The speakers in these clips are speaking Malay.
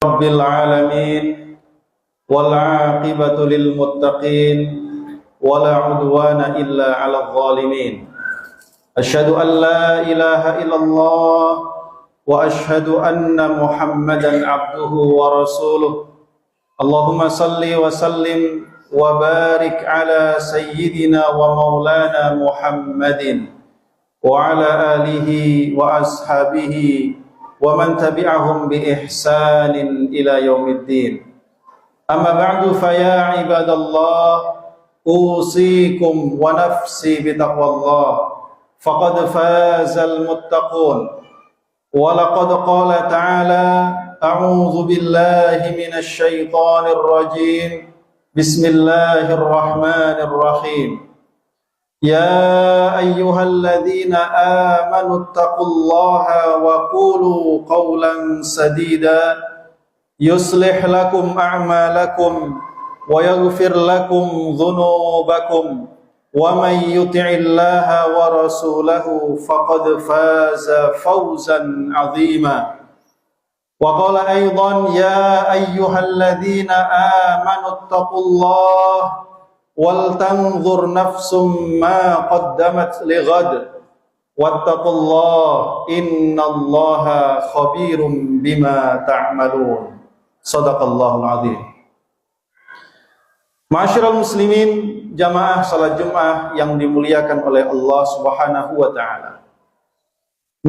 Rabbil alamin wal 'aqibatu lil muttaqin wala 'udwana illa 'alal zalimin. Asyhadu an la ilaha illallah wa asyhadu anna Muhammadan 'abduhu wa rasuluh. Allahumma salli wa sallim wa barik ala sayyidina wa maulana Muhammadin wa ala alihi wa ashabihi wa man tabi'ahum bi ihsanin ila yaumiddin. Amma ba'du, fa ya ibadallah, usikum wa nafsi bi taqwallah, faqad fazal muttaqun. Wa laqad qala ta'ala, a'udzu billahi minasy syaithanir rajim. Bismillahirrahmanirrahim. يا أيها الذين آمنوا اتقوا الله وقولوا قولا سديدا يصلح لكم أعمالكم ويغفر لكم ذنوبكم ومن يطع الله ورسوله فقد فاز فوزا عظيما. وقال أيضا يا أيها الذين آمنوا اتقوا الله وَلْتَنْظُرْ نَفْسٌ مَا قَدَّمَتْ لِغَدٍ وَاتَّقُوا اللَّهَ إِنَّ اللَّهَ خَبِيرٌ بِمَا تَعْمَلُونَ. Shadaqallahul azim. Ma'asyiral muslimin, jamaah salat Jumat yang dimuliakan oleh Allah Subhanahu wa taala.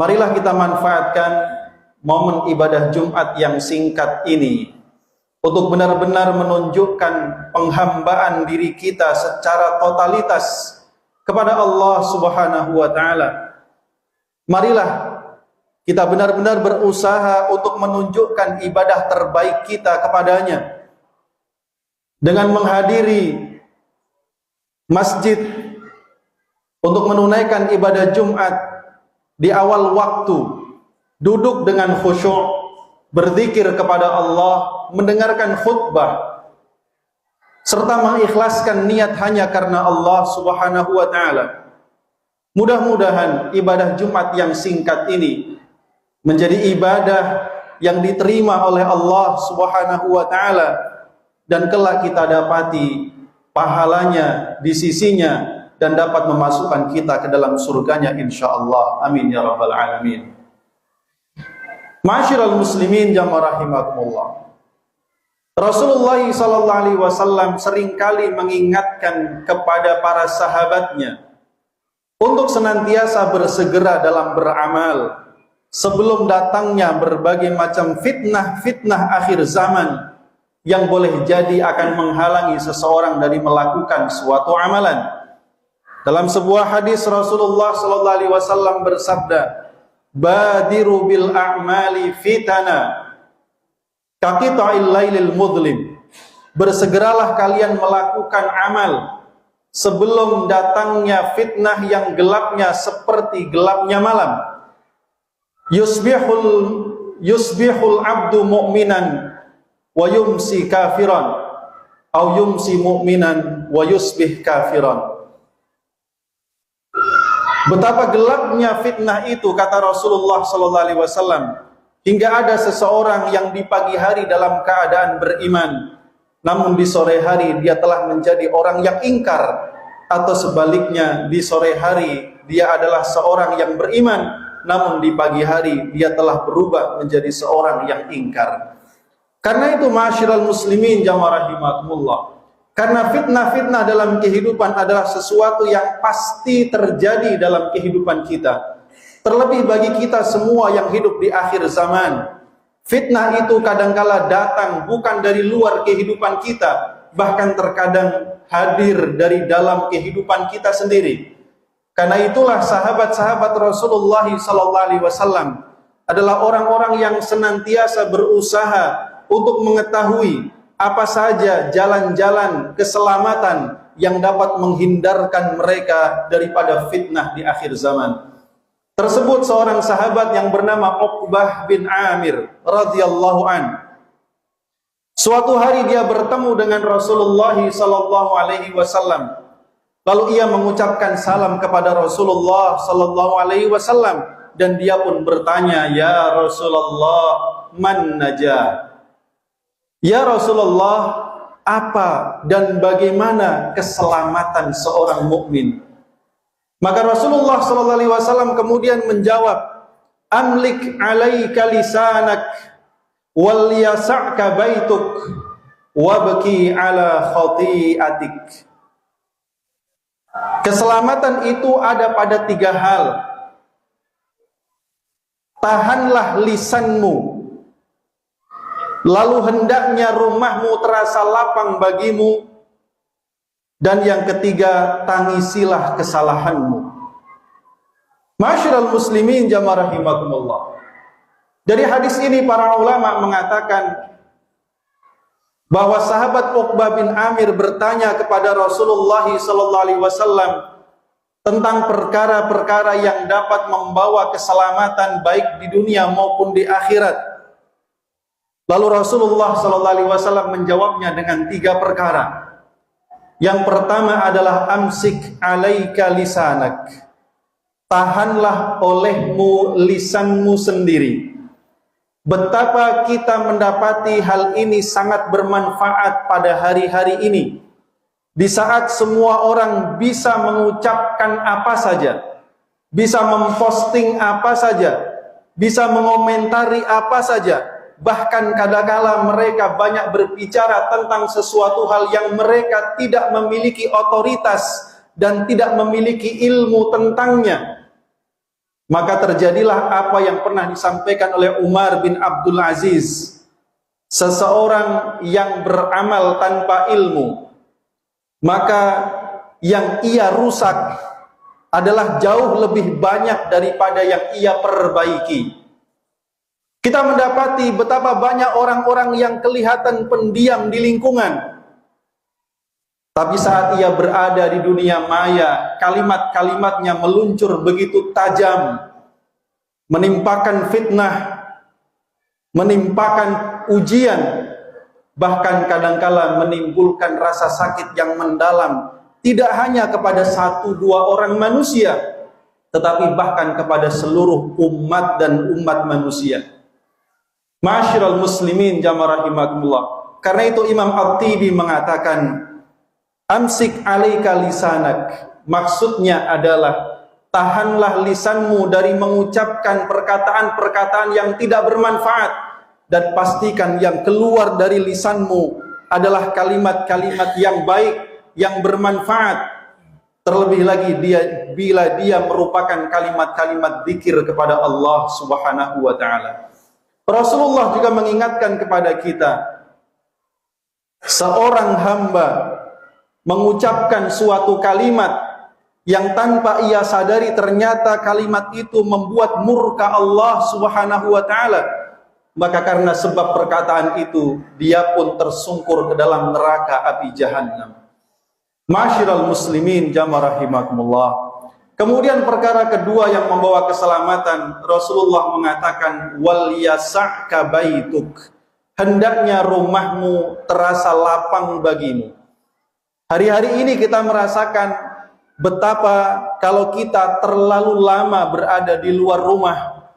Marilah kita manfaatkan momen ibadah Jumat yang singkat ini untuk benar-benar menunjukkan penghambaan diri kita secara totalitas kepada Allah Subhanahu wa taala. Marilah kita benar-benar berusaha untuk menunjukkan ibadah terbaik kita kepadanya dengan menghadiri masjid untuk menunaikan ibadah Jumat di awal waktu, duduk dengan khusyuk, berzikir kepada Allah, mendengarkan khutbah, serta mengikhlaskan niat hanya karena Allah Subhanahu wa taala. Mudah-mudahan ibadah Jumat yang singkat ini menjadi ibadah yang diterima oleh Allah Subhanahu wa taala dan kelak kita dapati pahalanya di sisinya dan dapat memasukkan kita ke dalam surganya insyaallah. Amin ya rabbal alamin. Ma'asyiral muslimin jamaah rahimakumullah. Rasulullah sallallahu alaihi wasallam seringkali mengingatkan kepada para sahabatnya untuk senantiasa bersegera dalam beramal sebelum datangnya berbagai macam fitnah-fitnah akhir zaman yang boleh jadi akan menghalangi seseorang dari melakukan suatu amalan. Dalam sebuah hadis Rasulullah sallallahu alaihi wasallam bersabda, badiru bil a'mali fitana kaqita'il lailil mudlim. Bersegeralah kalian melakukan amal sebelum datangnya fitnah yang gelapnya seperti gelapnya malam. Yusbihul abdu mu'minan wa yumsi kafiran au yumsi mu'minan wa yusbih kafiran. Betapa gelapnya fitnah itu, kata Rasulullah sallallahu alaihi wasallam, hingga ada seseorang yang di pagi hari dalam keadaan beriman, namun di sore hari dia telah menjadi orang yang ingkar, atau sebaliknya di sore hari dia adalah seorang yang beriman, namun di pagi hari dia telah berubah menjadi seorang yang ingkar. Karena itu ma'asyiral muslimin jamaah rahimakumullah, karena fitnah-fitnah dalam kehidupan adalah sesuatu yang pasti terjadi dalam kehidupan kita. Terlebih bagi kita semua yang hidup di akhir zaman. Fitnah itu kadangkala datang bukan dari luar kehidupan kita, bahkan terkadang hadir dari dalam kehidupan kita sendiri. Karena itulah sahabat-sahabat Rasulullah SAW adalah orang-orang yang senantiasa berusaha untuk mengetahui apa saja jalan-jalan keselamatan yang dapat menghindarkan mereka daripada fitnah di akhir zaman. Tersebut seorang sahabat yang bernama Uqbah bin Amir radhiyallahu an. Suatu hari dia bertemu dengan Rasulullah sallallahu alaihi wasallam. Lalu ia mengucapkan salam kepada Rasulullah sallallahu alaihi wasallam dan dia pun bertanya, "Ya Rasulullah, man najah?" "Ya Rasulullah, apa dan bagaimana keselamatan seorang mukmin?" Maka Rasulullah sallallahu alaihi wasallam kemudian menjawab, "Amlik 'alaika lisanak wal yas'ka baituk wabki 'ala khati'atik." Keselamatan itu ada pada 3 hal. Tahanlah lisanmu, lalu hendaknya rumahmu terasa lapang bagimu, dan yang ketiga, tangisilah kesalahanmu. Ma'asyiral muslimin jamaah rahimakumullah. Dari hadis ini para ulama mengatakan bahwa sahabat Uqbah bin Amir bertanya kepada Rasulullah sallallahu alaihi wasallam tentang perkara-perkara yang dapat membawa keselamatan baik di dunia maupun di akhirat. Lalu Rasulullah sallallahu alaihi wasallam menjawabnya dengan 3 perkara. Yang pertama adalah amsik 'alaika lisanak. Tahanlah olehmu lisanmu sendiri. Betapa kita mendapati hal ini sangat bermanfaat pada hari-hari ini. Di saat semua orang bisa mengucapkan apa saja, bisa memposting apa saja, bisa mengomentari apa saja, bahkan kadangkala mereka banyak berbicara tentang sesuatu hal yang mereka tidak memiliki otoritas dan tidak memiliki ilmu tentangnya. Maka terjadilah apa yang pernah disampaikan oleh Umar bin Abdul Aziz, seseorang yang beramal tanpa ilmu, maka yang ia rusak adalah jauh lebih banyak daripada yang ia perbaiki. Kita mendapati betapa banyak orang-orang yang kelihatan pendiam di lingkungan, tapi saat ia berada di dunia maya, kalimat-kalimatnya meluncur begitu tajam, menimpakan fitnah, menimpakan ujian, bahkan kadangkala menimbulkan rasa sakit yang mendalam, tidak hanya kepada 1-2 orang manusia, tetapi bahkan kepada seluruh umat dan umat manusia. Ma'asyiral muslimin jamaah rahimakumullah. Karena itu Imam At-Tibi mengatakan, amsik 'alaika lisanak. Maksudnya adalah tahanlah lisanmu dari mengucapkan perkataan-perkataan yang tidak bermanfaat, dan pastikan yang keluar dari lisanmu adalah kalimat-kalimat yang baik, yang bermanfaat. Terlebih lagi bila dia merupakan kalimat-kalimat zikir kepada Allah Subhanahu wa taala. Rasulullah juga mengingatkan kepada kita, seorang hamba mengucapkan suatu kalimat yang tanpa ia sadari ternyata kalimat itu membuat murka Allah Subhanahu wa taala, maka karena sebab perkataan itu dia pun tersungkur ke dalam neraka api jahannam. Ma'asyiral muslimin jamaah rahimakumullah. Kemudian perkara kedua yang membawa keselamatan, Rasulullah mengatakan wal yas'ka baituk. Hendaknya rumahmu terasa lapang bagimu. Hari-hari ini kita merasakan betapa kalau kita terlalu lama berada di luar rumah,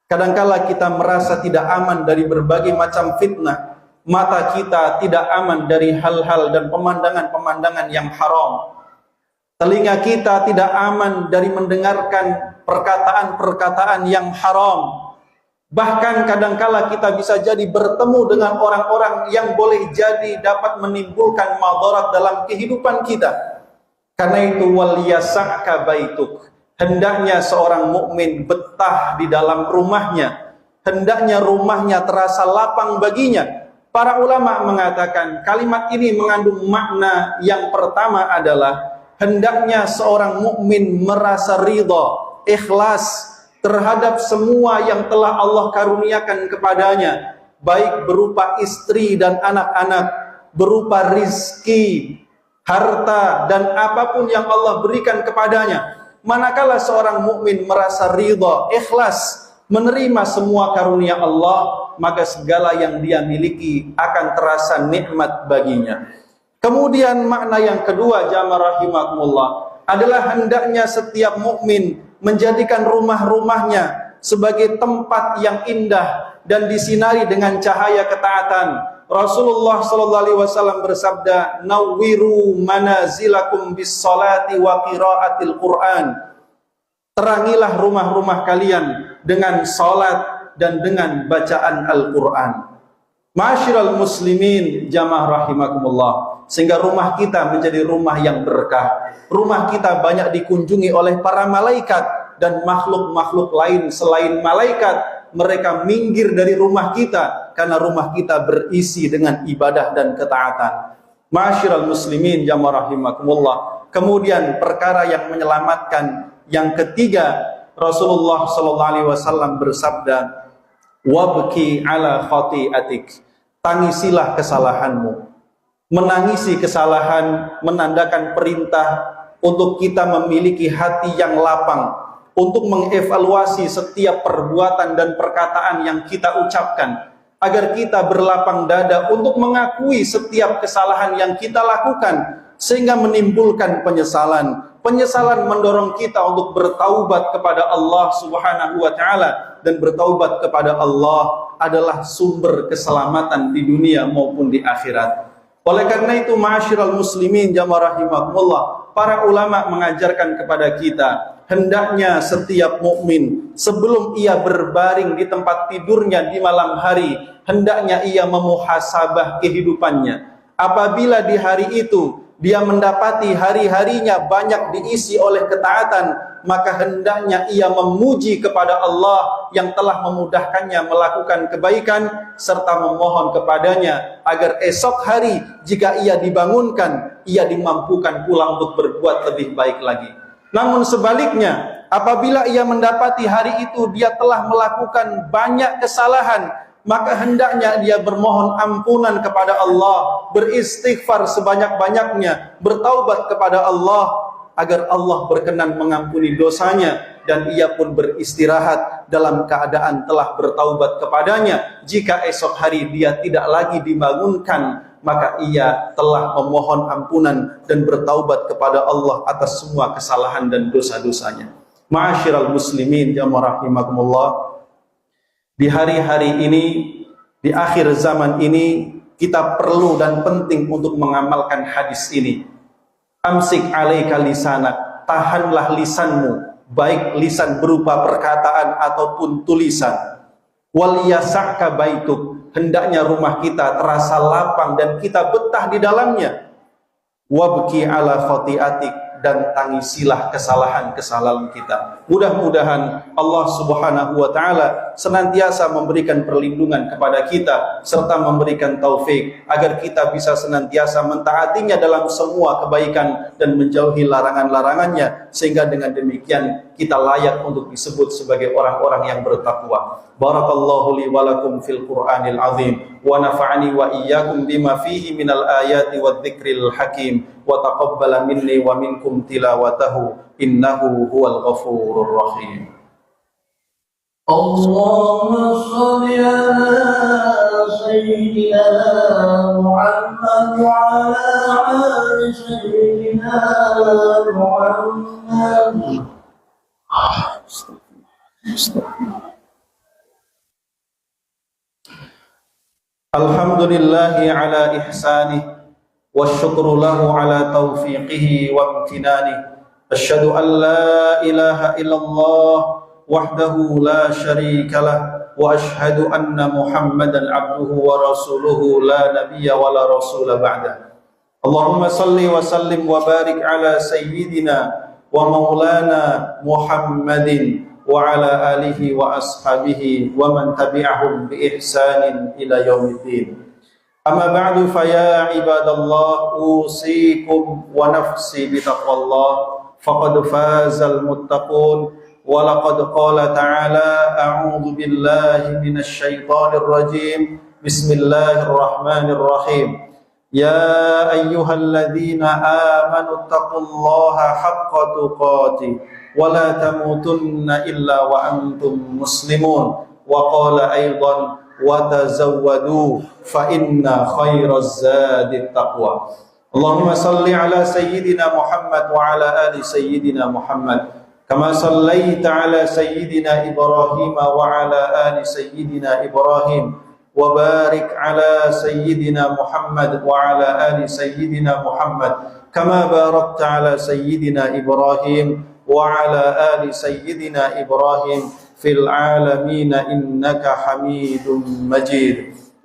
kadangkala kita merasa tidak aman dari berbagai macam fitnah. Mata kita tidak aman dari hal-hal dan pemandangan-pemandangan yang haram. Telinga kita tidak aman dari mendengarkan perkataan-perkataan yang haram. Bahkan kadangkala kita bisa jadi bertemu dengan orang-orang yang boleh jadi dapat menimbulkan madarat dalam kehidupan kita. Karena itu wal yas'ka baituk. Hendaknya seorang mukmin betah di dalam rumahnya. Hendaknya rumahnya terasa lapang baginya. Para ulama mengatakan kalimat ini mengandung makna yang pertama adalah hendaknya seorang mukmin merasa ridha, ikhlas terhadap semua yang telah Allah karuniakan kepadanya, baik berupa istri dan anak-anak, berupa rizki, harta, dan apapun yang Allah berikan kepadanya. Manakala seorang mukmin merasa ridha, ikhlas menerima semua karunia Allah, maka segala yang dia miliki akan terasa nikmat baginya. Kemudian makna yang kedua jamaah rahimakumullah adalah hendaknya setiap mukmin menjadikan rumah-rumahnya sebagai tempat yang indah dan disinari dengan cahaya ketaatan, Rasulullah sallallahu alaihi wasallam bersabda, "Nawwiru manazilakum bis salati wa qiraatil Qur'an." Terangilah rumah-rumah kalian dengan salat dan dengan bacaan Al-Qur'an. Ma'asyiral muslimin jamaah rahimakumullah, sehingga rumah kita menjadi rumah yang berkah. Rumah kita banyak dikunjungi oleh para malaikat dan makhluk-makhluk lain selain malaikat. Mereka minggir dari rumah kita karena rumah kita berisi dengan ibadah dan ketaatan. Ma'asyiral muslimin jamaah rahimakumullah. Kemudian perkara yang menyelamatkan yang ketiga, Rasulullah sallallahu alaihi wasallam bersabda, "Wabki ala khati'atik." Tangisilah kesalahanmu. Menangisi kesalahan menandakan perintah untuk kita memiliki hati yang lapang, untuk mengevaluasi setiap perbuatan dan perkataan yang kita ucapkan, agar kita berlapang dada untuk mengakui setiap kesalahan yang kita lakukan, sehingga menimbulkan penyesalan. Penyesalan mendorong kita untuk bertaubat kepada Allah Subhanahu wa Ta'ala, dan bertaubat kepada Allah adalah sumber keselamatan di dunia maupun di akhirat. Oleh karena itu, ma'asyiral muslimin jamaah rahimakumullah, para ulama mengajarkan kepada kita, hendaknya setiap mukmin sebelum ia berbaring di tempat tidurnya di malam hari, hendaknya ia memuhasabah kehidupannya. Apabila di hari itu dia mendapati hari-harinya banyak diisi oleh ketaatan, maka hendaknya ia memuji kepada Allah yang telah memudahkannya melakukan kebaikan, serta memohon kepadanya agar esok hari jika ia dibangunkan, ia dimampukan pula untuk berbuat lebih baik lagi. Namun sebaliknya, apabila ia mendapati hari itu dia telah melakukan banyak kesalahan, maka hendaknya dia bermohon ampunan kepada Allah, beristighfar sebanyak-banyaknya, bertaubat kepada Allah, agar Allah berkenan mengampuni dosanya, dan ia pun beristirahat dalam keadaan telah bertaubat kepadanya. Jika esok hari dia tidak lagi dibangunkan, maka ia telah memohon ampunan dan bertaubat kepada Allah atas semua kesalahan dan dosa-dosanya. Ma'asyiral muslimin jamaah rahimakumullah, di hari-hari ini, di akhir zaman ini, kita perlu dan penting untuk mengamalkan hadis ini. Amsik alaika lisanak, tahanlah lisanmu, baik lisan berupa perkataan ataupun tulisan. Wal yasa'ka baituk, hendaknya rumah kita terasa lapang dan kita betah di dalamnya. Wabki ala khati'atik, dan tangisilah kesalahan-kesalahan kita. Mudah-mudahan Allah Subhanahu wa Ta'ala senantiasa memberikan perlindungan kepada kita, serta memberikan taufik agar kita bisa senantiasa mentaatinya dalam semua kebaikan dan menjauhi larangan-larangannya, sehingga dengan demikian kita layak untuk disebut sebagai orang-orang yang bertakwa. Barakallahu li wa lakum fil Qur'anil azim, wa nafa'ani wa iyyakum bima fihi minal ayati wadh dzikril hakim, wa taqabbala minni wa minkum tilawatahu, innahu huwal ghafurur rahim. Allahumma shalli ala sayyidina Muhammad wa ala ali sayyidina Muhammad. Alhamdulillahi ala ihsanih, wa syukru lahu ala taufiqihi wa amtinanih. Asyhadu an la ilaha illallah wahdahu la syarika lah, wa asyhadu anna Muhammadan abduhu wa rasuluhu la nabiyya wa la rasula ba'dah. Allahumma salli wa sallim wa barik ala sayyidina wa maulana Muhammadin wa ala alihi wa ashabihi wa man tabi'ahum bi ihsanin ila yaumiddin. Amma ba'du, fa ya ibadallah, usikum wa nafsi bi taqwallah, faqad fazal muttaqun. Wa laqad qala ta'ala, a'udzu billahi minasy syaithanir rajim, bismillahirrahmanirrahim. Ya ayyuhalladzina amanu taqullaha haqqa tuqatih wa la tamutunna illa wa antum muslimun. Wa qala aidan, wa tazawwadu fa inna khairaz zadi taqwa. Allahumma salli ala sayyidina Muhammad wa ala ali sayyidina Muhammad kama sallaita ala sayyidina Ibrahim wa ala ali sayyidina Ibrahim, وبارك على سيدنا محمد وعلى آل سيدنا محمد كما باركت على سيدنا إبراهيم وعلى آل سيدنا إبراهيم في العالمين إنك حميد مجيد.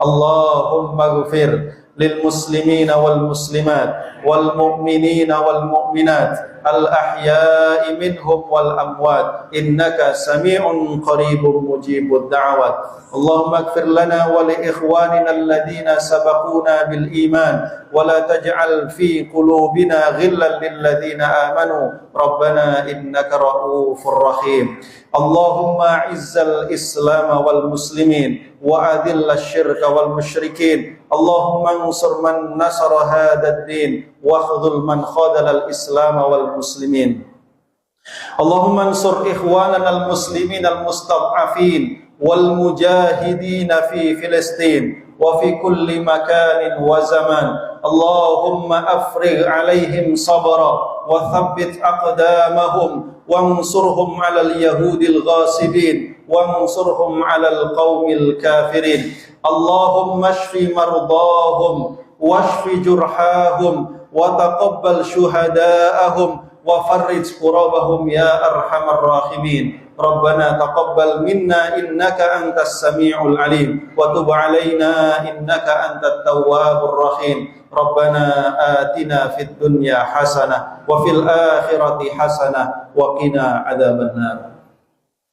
اللهم اغفر للمسلمين والمسلمات والمؤمنين والمؤمنات الأحياء منهم والأموات إنك سميع قريب مجيب الدعوات. اللهم اغفر لنا ولإخواننا الذين سبقونا بالإيمان ولا تجعل في قلوبنا غلا للذين آمنوا ربنا إنك رؤوف رحيم. اللهم أعز الإسلام والمسلمين وأذل الشرك والمشركين. اللهم انصر من نصر هذا الدين واخذل من خذل الإسلام والمسلمين. اللهم انصر إخواننا المسلمين المستضعفين والمجاهدين في فلسطين وفي كل مكان وزمان. اللهم أفرغ عليهم صبرا وثبت أقدامهم وانصرهم على اليهود الغاصبين وانصرهم على القوم الكافرين. اللهم اشف مرضاهم واشف جرحاهم وتقبل شهداءهم وفرج كربهم يا أرحم الراحمين. ربنا تقبل منا إنك أنت السميع العليم وتب علينا إنك أنت التواب الرحيم. ربنا آتنا في الدنيا حسنة وفي الآخرة حسنة وقنا عذاب النار.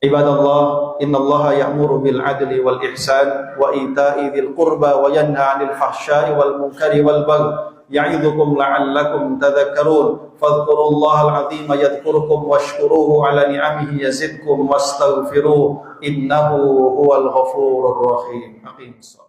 عباد الله إن الله يأمر بالعدل والإحسان وإيتاء ذي القربى وينهى عن الفحشاء والمنكر والبغي يعظكم لعلكم تذكرون. فاذكروا الله العظيم يذكركم واشكروه على نعمه يزدكم واستغفروه إنه هو الغفور الرحيم. أقيموا الصلاة.